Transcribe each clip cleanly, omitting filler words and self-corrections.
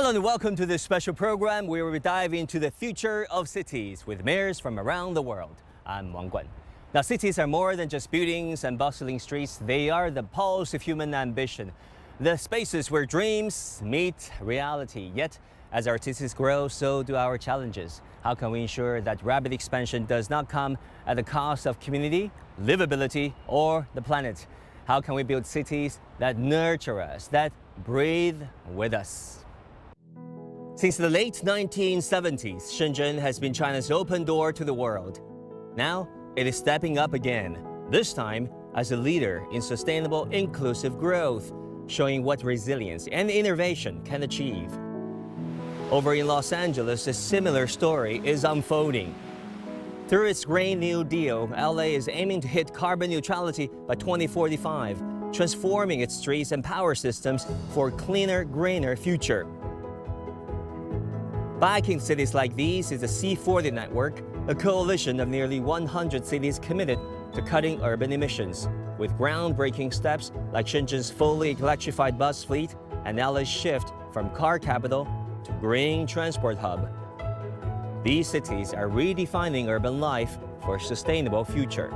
Hello and welcome to this special program where we dive into the future of cities with mayors from around the world. I'm Wang Guan. Now, cities are more than just buildings and bustling streets. They are the pulse of human ambition, the spaces where dreams meet reality. Yet, as our cities grow, so do our challenges. How can we ensure that rapid expansion does not come at the cost of community, livability, or the planet? How can we build cities that nurture us, that breathe with us? Since the late 1970s, Shenzhen has been China's open door to the world. Now, it is stepping up again, this time as a leader in sustainable, inclusive growth, showing what resilience and innovation can achieve. Over in Los Angeles, a similar story is unfolding. Through its Green New Deal, LA is aiming to hit carbon neutrality by 2045, transforming its streets and power systems for a cleaner, greener future. Backing cities like these is the C40 network, a coalition of nearly 100 cities committed to cutting urban emissions, with groundbreaking steps like Shenzhen's fully electrified bus fleet and LA's shift from car capital to green transport hub. These cities are redefining urban life for a sustainable future.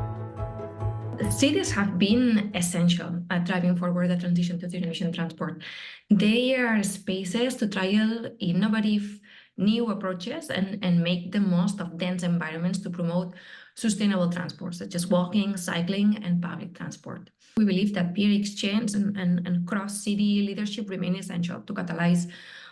Cities have been essential at driving forward the transition to zero-emission transport. They are spaces to trial innovative new approaches and make the most of dense environments to promote sustainable transport, such as walking, cycling, and public transport. We believe that peer exchange and cross-city leadership remain essential to catalyze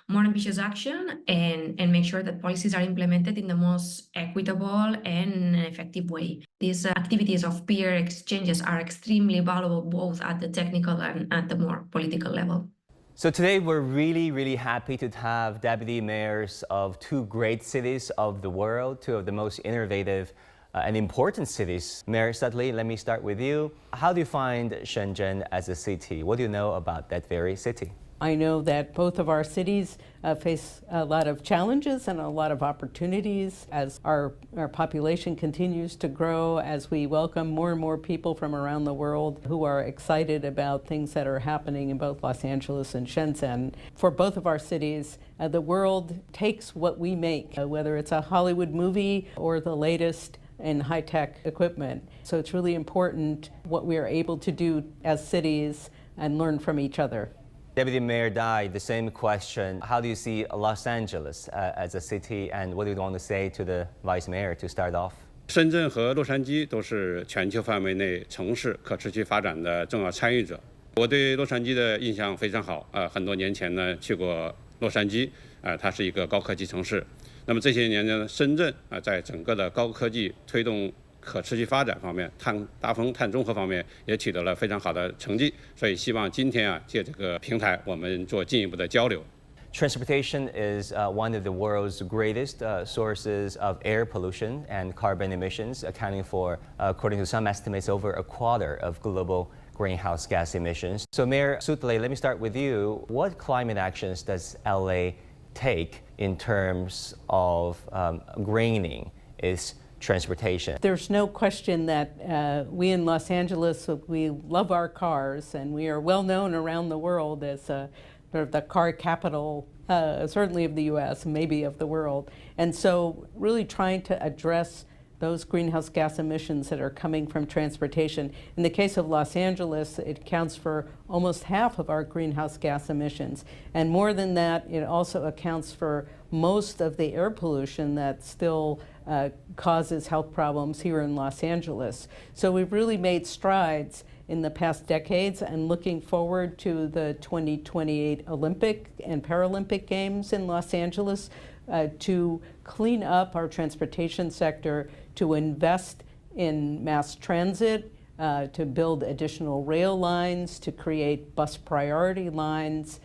more ambitious action and make sure that policies are implemented in the most equitable and effective way. These activities of peer exchanges are extremely valuable both at the technical and at the more political level. So today we're really happy to have deputy mayors of two great cities of the world, two of the most innovative and important cities. Mayor Sutley, let me start with you. How do you find Shenzhen as a city? What do you know about that very city? I know that both of our cities face a lot of challenges and a lot of opportunities as our population continues to grow, as we welcome more and more people from around the world who are excited about things that are happening in both Los Angeles and Shenzhen. For both of our cities, the world takes what we make, whether it's a Hollywood movie or the latest in high-tech equipment. So it's really important what we are able to do as cities and learn from each other. Deputy Mayor Dai, the same question. How do you see Los Angeles as a city, and what do you want to say to the Vice Mayor to start off? 深圳和洛杉矶都是全球范围内城市可持续发展的重要参与者。我对洛杉矶的印象非常好，很多年前呢去过洛杉矶，它是一个高科技城市。那么这些年呢，深圳在整个的高科技推动可持续发展方面，大风碳中和方面也取得了非常好的成绩，所以希望今天借这个平台，我们做进一步的交流。Transportation is one of the world's greatest sources of air pollution and carbon emissions, accounting for, according to some estimates, over a quarter of global greenhouse gas emissions. So Mayor Sutley, let me start with you. What climate actions does LA take in terms of greening its transportation? There's no question that we in Los Angeles, we love our cars, and we are well known around the world as sort of the car capital, certainly of the US, maybe of the world. And so really trying to address those greenhouse gas emissions that are coming from transportation. In the case of Los Angeles, it accounts for almost half of our greenhouse gas emissions. And more than that, it also accounts for most of the air pollution that still causes health problems here in Los Angeles. So we've really made strides in the past decades, and looking forward to the 2028 Olympic and Paralympic Games in Los Angeles to clean up our transportation sector, to invest in mass transit, to build additional rail lines, to create bus priority lines,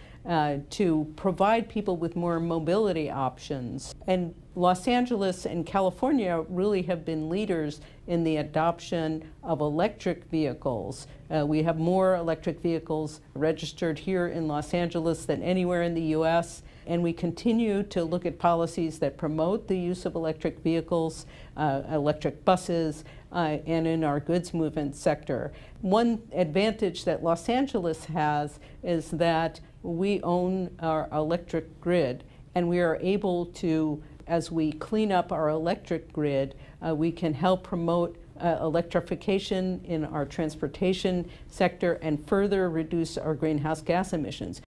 to provide people with more mobility options. And Los Angeles and California really have been leaders in the adoption of electric vehicles. We have more electric vehicles registered here in Los Angeles than anywhere in the US, and we continue to look at policies that promote the use of electric vehicles, electric buses, and in our goods movement sector. One advantage that Los Angeles has is that we own our electric grid, and we are able to, as we clean up our electric grid, we can help promote electrification in our transportation sector and further reduce our greenhouse gas emissions.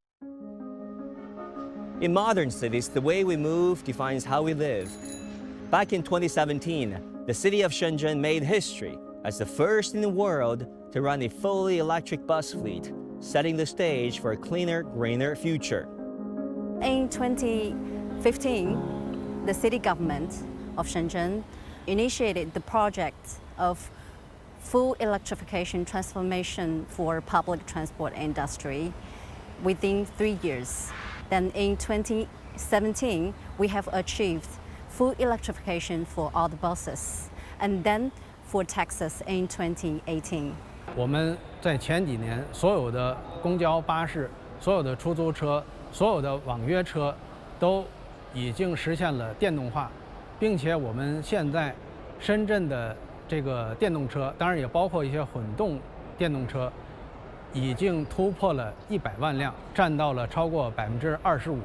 In modern cities, the way we move defines how we live. Back in 2017, the city of Shenzhen made history as the first in the world to run a fully electric bus fleet, setting the stage for a cleaner, greener future. In 2015, the city government of Shenzhen initiated the project of full electrification transformation for public transport industry within 3 years. Then in 2017, we have achieved full electrification for all the buses, and then for taxis in 2018. 我们在前几年，所有的公交巴士、所有的出租车、所有的网约车，都已经实现了电动化，并且我们现在深圳的这个电动车，当然也包括一些混动电动车，已经突破了100万辆，占到了超过25%，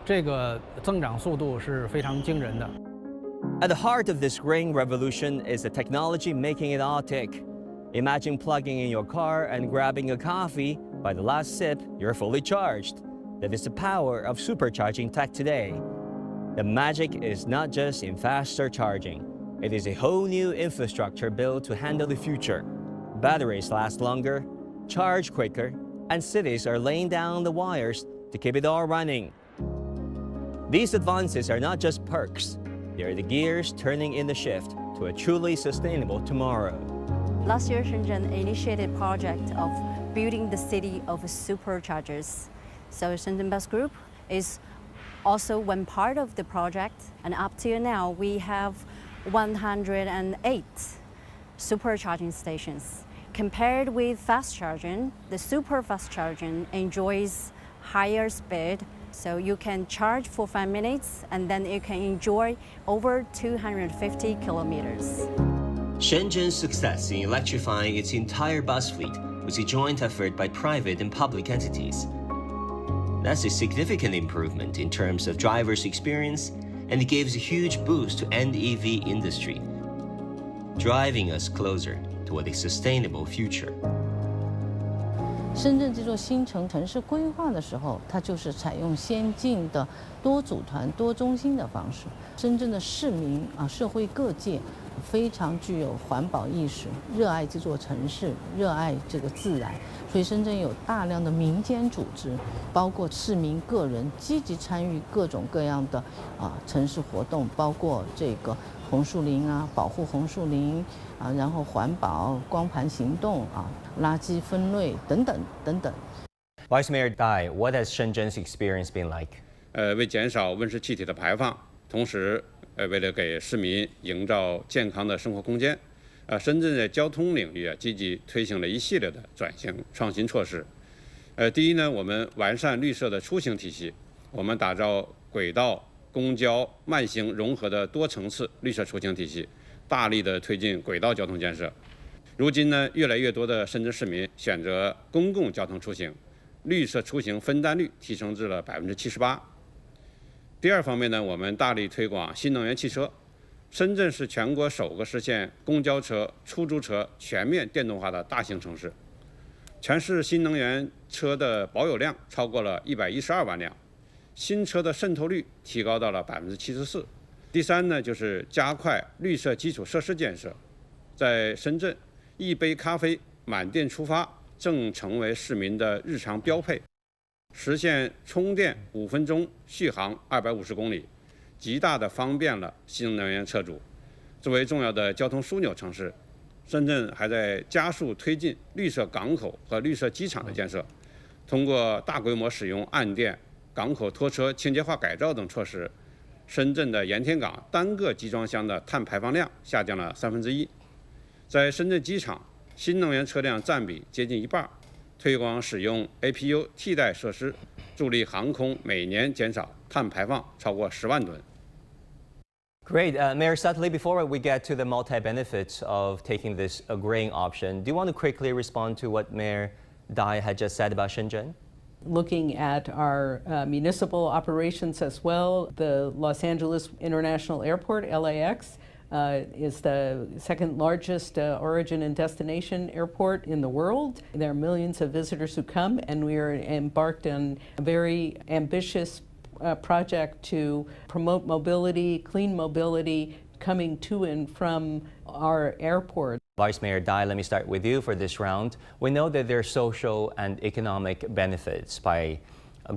这个增长速度是非常惊人的。At the heart of this green revolution is the technology making it all tick. Imagine plugging in your car and grabbing a coffee. By the last sip, you're fully charged. That is the power of supercharging tech today. The magic is not just in faster charging. It is a whole new infrastructure built to handle the future. Batteries last longer, charge quicker, and cities are laying down the wires to keep it all running. These advances are not just perks. They are the gears turning in the shift to a truly sustainable tomorrow. Last year, Shenzhen initiated a project of building the city of superchargers. So Shenzhen Bus Group is also one part of the project, and up till now, we have 108 supercharging stations. Compared with fast charging, the super fast charging enjoys higher speed, so you can charge for 5 minutes and then you can enjoy over 250 kilometers. Shenzhen's success in electrifying its entire bus fleet was a joint effort by private and public entities. That's a significant improvement in terms of drivers' experience, and it gives a huge boost to end EV industry, driving us closer toward a sustainable future. 深圳这座新城城市规划的时候，它就是采用先进的多组团、多中心的方式。深圳的市民社会各界非常具有环保意识，热爱这座城市，热爱这个自然。所以深圳有大量的民间组织，包括市民个人积极参与各种各样的城市活动，包括这个红树林保护红树林然后环保、光盘行动垃圾分类等等等等。Vice Mayor Dai, what has Shenzhen's experience been like? 为减少温室气体的排放，同时为了给市民营造健康的生活空间，深圳在交通领域积极推行了一系列的转型创新措施。第一呢，我们完善绿色的出行体系，我们打造轨道、公交、慢行融合的多层次绿色出行体系，大力的推进轨道交通建设。如今呢，越来越多的深圳市民选择公共交通出行，绿色出行分担率提升至了78%。第二方面呢，我们大力推广新能源汽车。深圳是全国首个实现公交车、出租车全面电动化的大型城市。全市新能源车的保有量超过了112万辆，新车的渗透率提高到了74%。第三呢，就是加快绿色基础设施建设。在深圳，一杯咖啡满电出发正成为市民的日常标配，实现充电5分钟，续航250公里，极大地方便了新能源车主。作为重要的交通枢纽城市，深圳还在加速推进绿色港口和绿色机场的建设，通过大规模使用岸电、港口拖车清洁化改造等措施，深圳的盐田港单个集装箱的碳排放量下降了1/3。在深圳机场，新能源车辆占比接近1半，推广使用 APU 替代设施，助力航空每年减少碳排放超过10万吨。Great. Mayor Sutley, before we get to the multi-benefits of taking this green option, do you want to quickly respond to what Mayor Dai had just said about Shenzhen? looking at our municipal operations as well. The Los Angeles International Airport, LAX, is the second largest origin and destination airport in the world. There are millions of visitors who come, and we are embarked on a very ambitious project to promote mobility, clean mobility, coming to and from our airport. Vice Mayor Dai, let me start with you for this round. We know that there are social and economic benefits by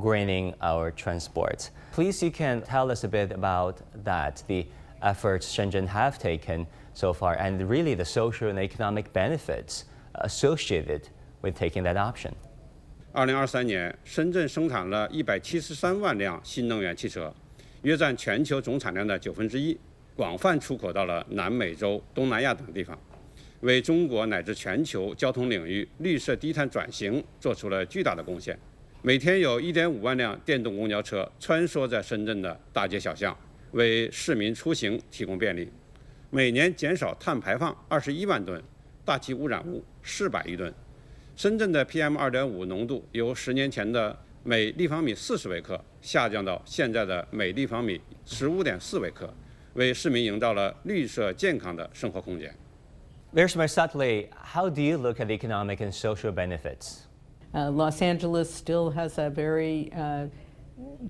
greening our transport. Please, you can tell us a bit about that, the efforts Shenzhen have taken so far, and really the social and economic benefits associated with taking that option. 2023年，深圳生产了173万辆新能源汽车，约占全球总产量的1/9，广泛出口到了南美洲、东南亚等地方，为中国乃至全球交通领域绿色低碳转型做出了巨大的贡献。每天有1.5万辆电动公交车穿梭在深圳的大街小巷，为市民出行提供便利，每年减少碳排放21万吨，大气污染物400亿吨。深圳的 PM2.5 浓度由10年前的每立方米40微克下降到现在的每立方米15.4微克，为市民营造了绿色健康的生活空间。There's Nancy Sutley. How do you look at the economic and social benefits? Los Angeles still has a very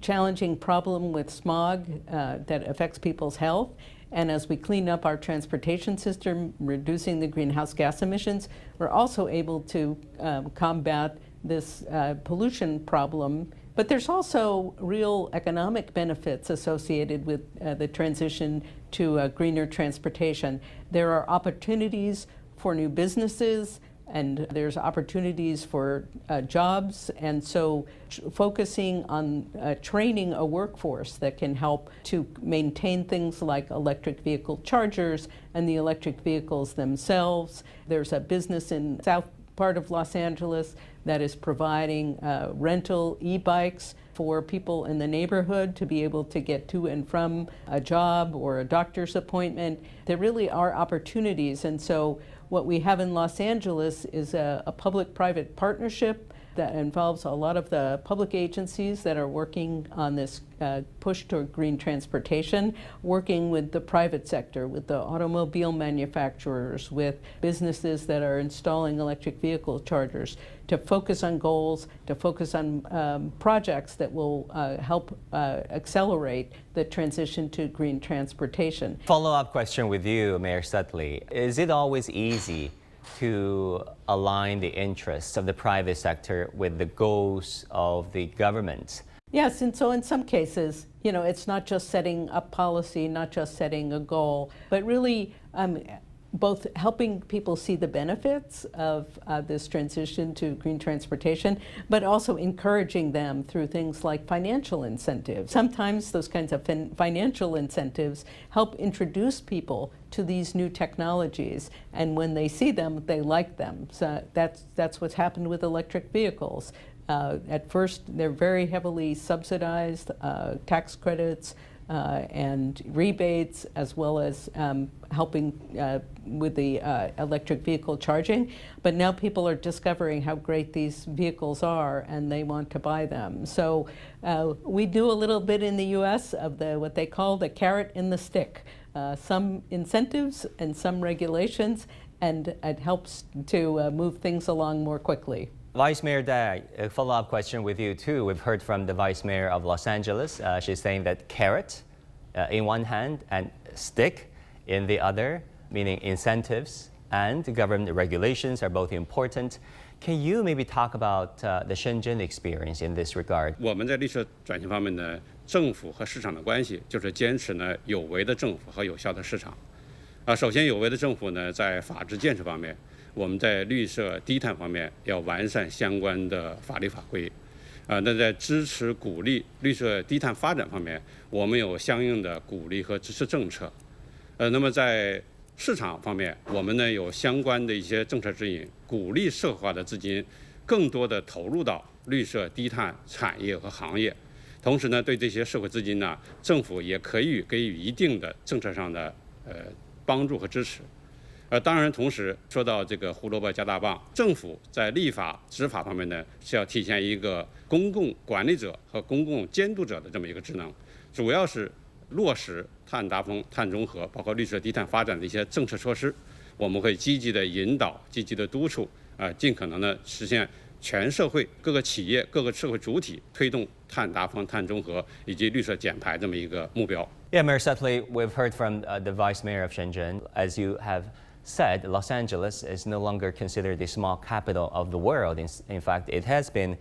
challenging problem with smog that affects people's health. And as we clean up our transportation system, reducing the greenhouse gas emissions, we're also able to combat this pollution problem. But there's also real economic benefits associated with the transition to greener transportation. There are opportunities for new businesses, and there's opportunities for jobs, and so focusing on training a workforce that can help to maintain things like electric vehicle chargers and the electric vehicles themselves. There's a business in south part of Los Angeles that is providing rental e-bikes for people in the neighborhood to be able to get to and from a job or a doctor's appointment. There really are opportunities, and so what we have in Los Angeles is a public-private partnership that involves a lot of the public agencies that are working on this push toward green transportation, working with the private sector, with the automobile manufacturers, with businesses that are installing electric vehicle chargers, to focus on goals, to focus on projects that will help accelerate the transition to green transportation. Follow-up question with you, Mayor Sutley. Is it always easy to align the interests of the private sector with the goals of the government? Yes, and so in some cases, you know, it's not just setting up policy, not just setting a goal, but really both helping people see the benefits of this transition to green transportation, but also encouraging them through things like financial incentives. Sometimes those kinds of financial incentives help introduce people to these new technologies, and when they see them, they like them. So that's what's happened with electric vehicles. At first, they're very heavily subsidized, tax credits, and rebates, as well as helping with the electric vehicle charging. But now people are discovering how great these vehicles are, and they want to buy them. So we do a little bit in the U.S. of what they call the carrot and the stick. Some incentives and some regulations, and it helps to move things along more quickly. Vice Mayor Dai, a follow-up question with you too. We've heard from the Vice Mayor of Los Angeles. She's saying that carrot in one hand and stick in the other, meaning incentives and government regulations are both important. Can you maybe talk about the Shenzhen experience in this regard? 我们在绿色转型方面呢，政府和市场的关系就是坚持呢有为的政府和有效的市场。首先有为的政府呢，在法治建设方面，我们在绿色低碳方面要完善相关的法律法规。那在支持鼓励绿色低碳发展方面，我们有相应的鼓励和支持政策。那么在市场方面，我们呢有相关的一些政策指引，鼓励社会化的资金更多的投入到绿色低碳产业和行业。同时呢，对这些社会资金呢，政府也可以给予一定的政策上的帮助和支持。当然，同时说到这个胡萝卜加大棒，政府在立法执法方面呢，是要体现一个公共管理者和公共监督者的这么一个职能，主要是落实碳达峰、碳中和，包括绿色低碳发展的一些政策措施。我们会积极的引导、积极的督促，尽可能的实现全社会各个企业、各个社会主体推动碳达峰、碳中和以及绿色减排这么一个目标。Yeah, Mayor Sutley, we've heard from the Vice Mayor of Shenzhen. As you have said, Los Angeles is no longer considered the small capital of the world. In fact, it has been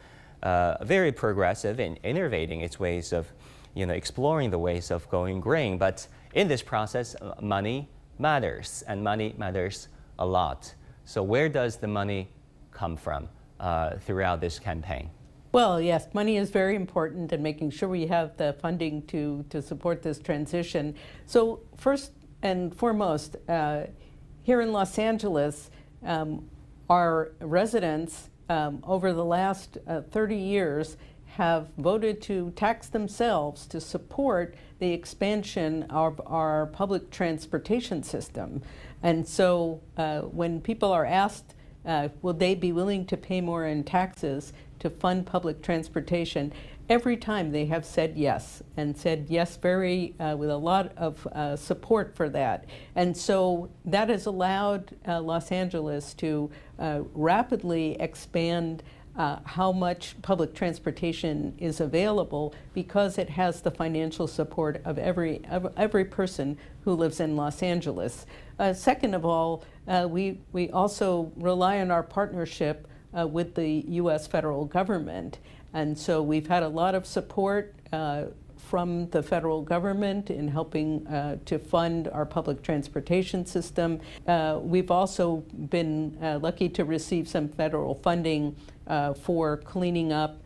very progressive in innovating its ways of, exploring the ways of going green. But in this process, money matters, and money matters a lot. So where does the money come from throughout this campaign? Well, yes, money is very important, and making sure we have the funding to support this transition. So first and foremost, here in Los Angeles, our residents over the last 30 years have voted to tax themselves to support the expansion of our public transportation system. And so when people are asked, will they be willing to pay more in taxes to fund public transportation, every time they have said yes, and said yes very with a lot of support for that. And so that has allowed Los Angeles to rapidly expand how much public transportation is available, because it has the financial support of every person who lives in Los Angeles. Second of all, we also rely on our partnership with the U.S. federal government. And so we've had a lot of support from the federal government in helping to fund our public transportation system. We've also been lucky to receive some federal funding for cleaning up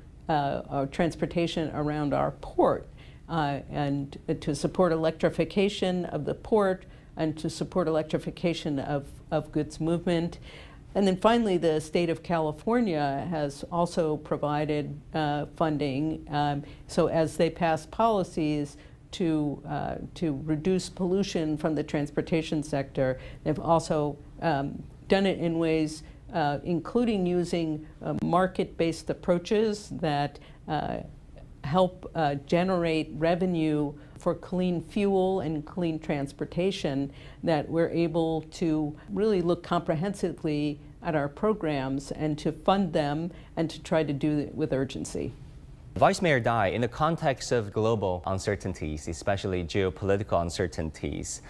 transportation around our port, and to support electrification of the port, and to support electrification of goods movement. And then finally, the state of California has also provided funding. So as they pass policies to reduce pollution from the transportation sector, they've also done it in ways including using market-based approaches that help generate revenue for clean fuel and clean transportation, that we're able to really look comprehensively at our programs and to fund them and to try to do it with urgency. Vice Mayor Dai, in the context of global uncertainties, especially geopolitical uncertainties,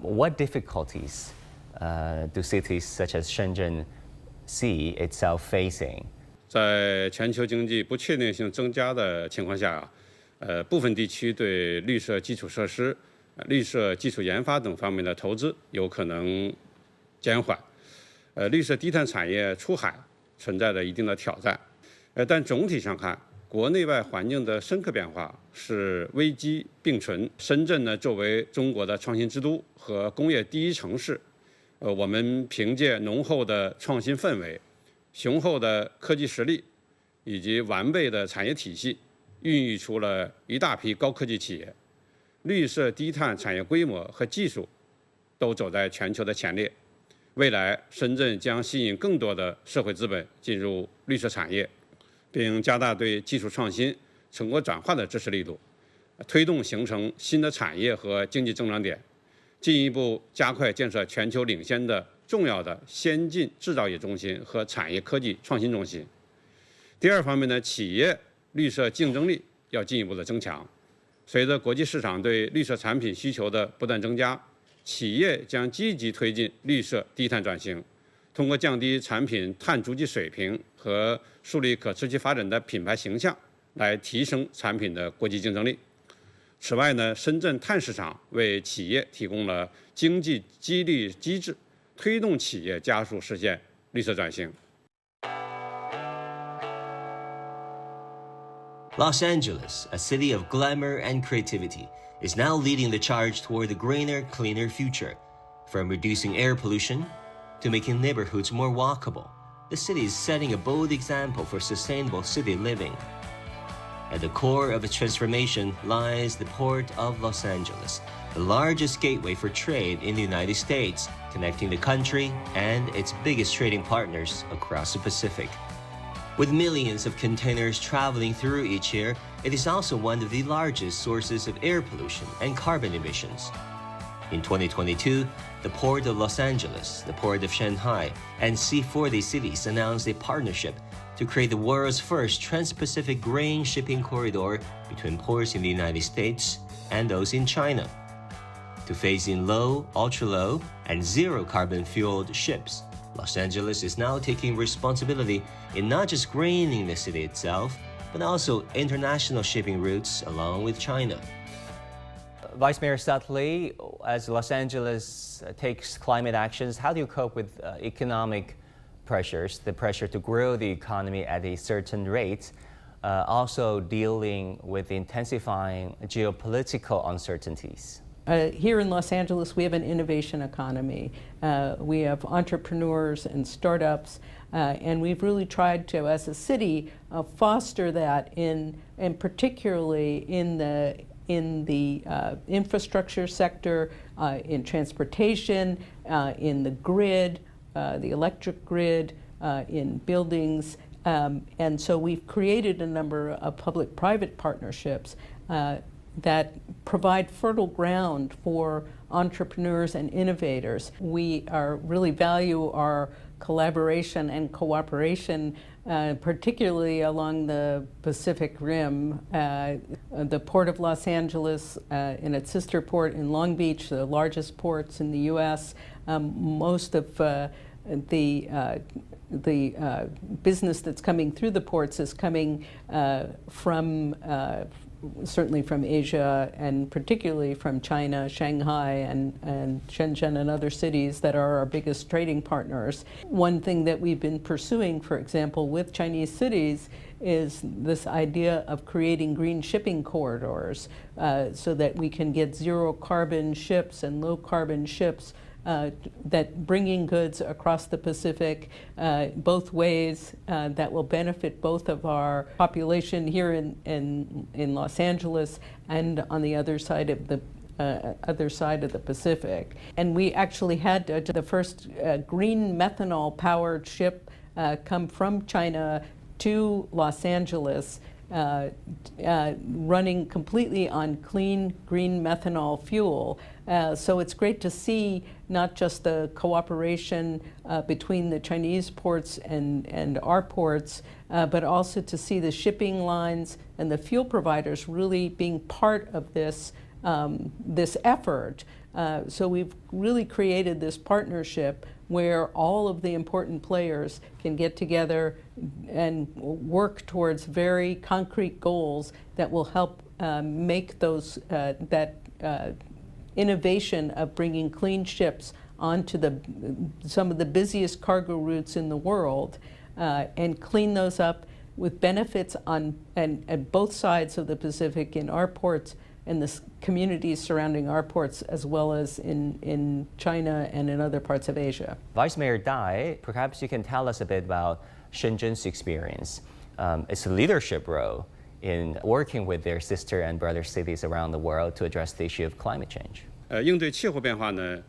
what difficulties do cities such as Shenzhen see itself facing? 在全球经济不确定性增加的情况下，部分地区对绿色基础设施、绿色技术研发等方面的投资有可能减缓。绿色低碳产业出海存在着一定的挑战。但总体上看，国内外环境的深刻变化是危机并存。深圳呢，作为中国的创新之都和工业第一城市，我们凭借浓厚的创新氛围、雄厚的科技实力以及完备的产业体系，孕育出了一大批高科技企业，绿色低碳产业规模和技术都走在全球的前列。未来，深圳将吸引更多的社会资本进入绿色产业，并加大对技术创新、成果转化的支持力度，推动形成新的产业和经济增长点，进一步加快建设全球领先的重要的先进制造业中心和产业科技创新中心。第二方面呢，企业绿色竞争力要进一步的增强。随着国际市场对绿色产品需求的不断增加，企业将积极推进绿色低碳转型，通过降低产品碳足迹水平和树立可持续发展的品牌形象，来提升产品的国际竞争力。此外呢，深圳碳市场为企业提供了经济激励机制，推动企业加速实现绿色转型。Los Angeles, a city of glamour and creativity, is now leading the charge toward the greener, cleaner future. From reducing air pollution to making neighborhoods more walkable, the city is setting a bold example for sustainable city living. At the core of its transformation lies the Port of Los Angeles, the largest gateway for trade in the United States, connecting the country and its biggest trading partners across the Pacific. With millions of containers traveling through each year, it is also one of the largest sources of air pollution and carbon emissions. In 2022, the Port of Los Angeles, the Port of Shanghai, and C40 cities announced a partnership to create the world's first trans-Pacific grain shipping corridor between ports in the United States and those in China. To phase in low, ultra-low, and zero-carbon fueled ships, Los Angeles is now taking responsibility in not just grain in the city itself, but also international shipping routes along with China. Vice Mayor Sutley, as Los Angeles takes climate actions, how do you cope with economic pressures, the pressure to grow the economy at a certain rate, also dealing with intensifying geopolitical uncertainties? Here in Los Angeles, we have an innovation economy. We have entrepreneurs and startups, and we've really tried to, as a city, foster that and particularly in the infrastructure sector, in transportation, in the grid, the electric grid, in buildings. And so we've created a number of public-private partnerships that provide fertile ground for entrepreneurs and innovators. We really value our collaboration and cooperation, particularly along the Pacific Rim. The Port of Los Angeles and its sister port in Long Beach, the largest ports in the U.S., most of the business that's coming through the ports is coming certainly from Asia and particularly from China, Shanghai, and Shenzhen and other cities that are our biggest trading partners. One thing that we've been pursuing, for example, with Chinese cities is this idea of creating green shipping corridors so that we can get zero carbon ships and low carbon ships that bringing goods across the Pacific both ways that will benefit both of our population here in Los Angeles and on the other side of the Pacific. And we actually had the first green methanol powered ship come from China to Los Angeles, running completely on clean green methanol fuel. So it's great to see not just the cooperation between the Chinese ports and our ports, but also to see the shipping lines and the fuel providers really being part of this effort. So we've really created this partnership where all of the important players can get together and work towards very concrete goals that will help make those innovation of bringing clean ships onto some of the busiest cargo routes in the world and clean those up with benefits on both sides of the Pacific in our ports and the communities surrounding our ports, as well as in China and in other parts of Asia. Vice Mayor Dai, perhaps you can tell us a bit about Shenzhen's experience, its leadership role in working with their sister and brother cities around the world to address the issue of climate change. 应对气候变化呢，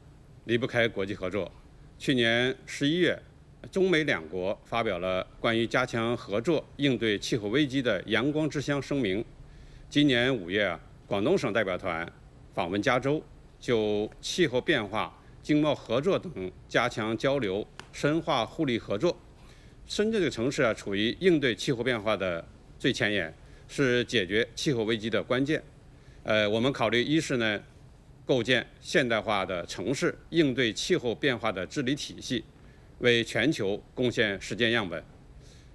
离不开国际合作。去年11月，中美两国发表了关于加强合作应对气候危机的阳光之乡声明。今年5月广东省代表团访问加州，就气候变化、经贸合作等加强交流，深化互利合作。深圳这个城市处于应对气候变化的最前沿，是解决气候危机的关键。我们考虑一是呢，构建现代化的城市应对气候变化的治理体系，为全球贡献实践样本。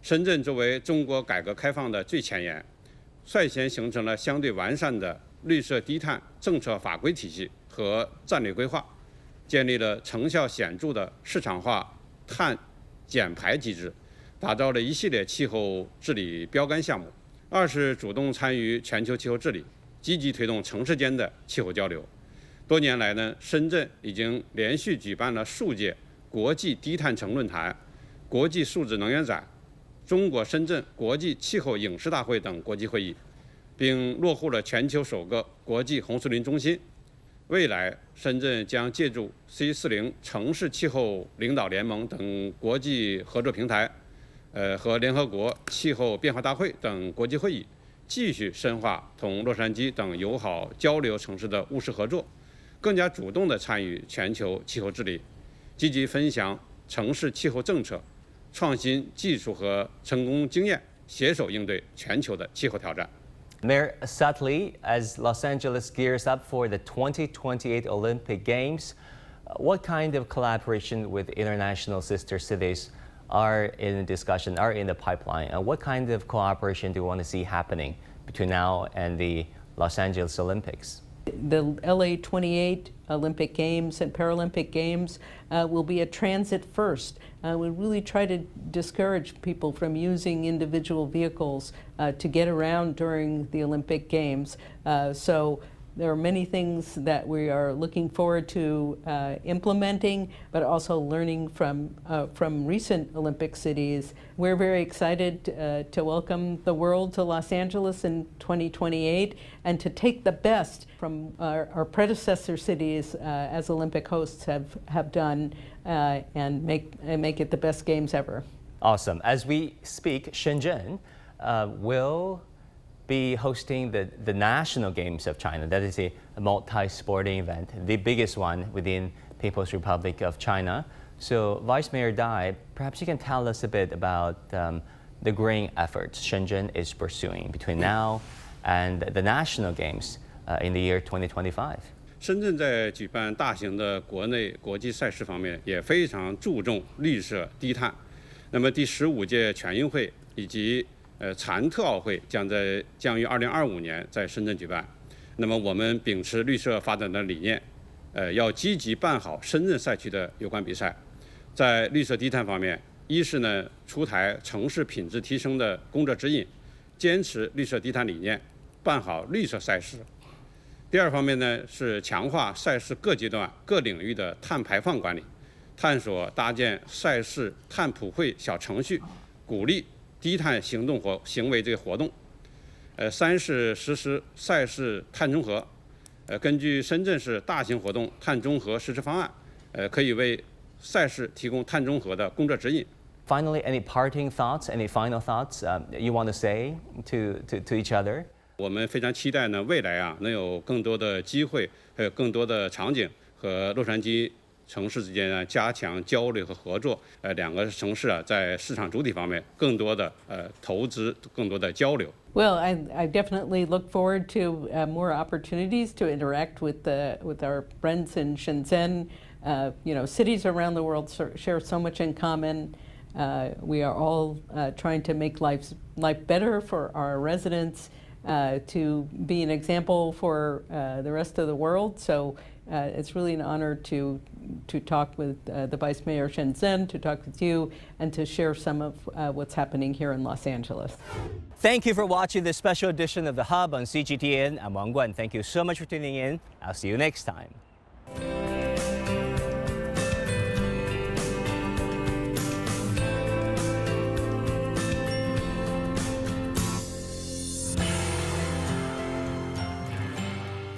深圳作为中国改革开放的最前沿，率先形成了相对完善的绿色低碳政策法规体系和战略规划，建立了成效显著的市场化碳减排机制，打造了一系列气候治理标杆项目。二是主动参与全球气候治理，积极推动城市间的气候交流。多年来呢，深圳已经连续举办了数届国际低碳城论坛、国际数字能源展、中国深圳国际气候影视大会等国际会议，并落户了全球首个国际红树林中心，未来深圳将借助 C40 城市气候领导联盟等国际合作平台，和联合国气候变化大会等国际会议，继续深化同洛杉矶等友好交流城市的务实合作，更加主动地参与全球气候治理，积极分享城市气候政策、创新技术和成功经验，携手应对全球的气候挑战。Mayor Sutley, as Los Angeles gears up for the 2028 Olympic Games, what kind of collaboration with international sister cities are in discussion, are in the pipeline? And what kind of cooperation do you want to see happening between now and the Los Angeles Olympics? The LA 28 Olympic Games and Paralympic Games will be a transit first. We really try to discourage people from using individual vehicles to get around during the Olympic Games. So there are many things that we are looking forward to implementing, but also learning from recent Olympic cities. We're very excited to welcome the world to Los Angeles in 2028 and to take the best from our predecessor cities as Olympic hosts have done and make it the best games ever. Awesome. As we speak, Shenzhen will be hosting the National Games of China. That is a multi-sporting event, the biggest one within People's Republic of China. So Vice Mayor Dai, perhaps you can tell us a bit about the growing efforts Shenzhen is pursuing between now and the National Games in the year 2025. 深圳在举办大型的国内国际赛事方面也非常注重绿色低碳。那么第15届全运会以及残特奥会将于2025年在深圳举办。那么我们秉持绿色发展的理念，要积极办好深圳赛区的有关比赛。在绿色低碳方面，一是呢出台城市品质提升的工作指引，坚持绿色低碳理念，办好绿色赛事。第二方面呢是强化赛事各阶段各领域的碳排放管理，探索搭建赛事碳普惠小程序，鼓励低碳行为这个活动。三是实施赛事碳中和。根据深圳市大型活动碳中和实施方案，可以为赛事提供碳中和的工作指引。Finally, any parting thoughts, any final thoughts you want to say to each other? 我们非常期待呢，未来啊能有更多的机会，还有更多的场景和洛杉矶城市之间呢加强交流和合作。两个城市啊在市场主体方面更多的投资，更多的交流。Well, I definitely look forward to more opportunities to interact with our friends in Shenzhen. Cities around the world share so much in common. We are all trying to make life better for our residents, to be an example for the rest of the world. So it's really an honor to talk with the Vice Mayor Shenzhen, to talk with you, and to share some of what's happening here in Los Angeles. Thank you for watching this special edition of The Hub on CGTN. I'm Wang Guan. Thank you so much for tuning in. I'll see you next time.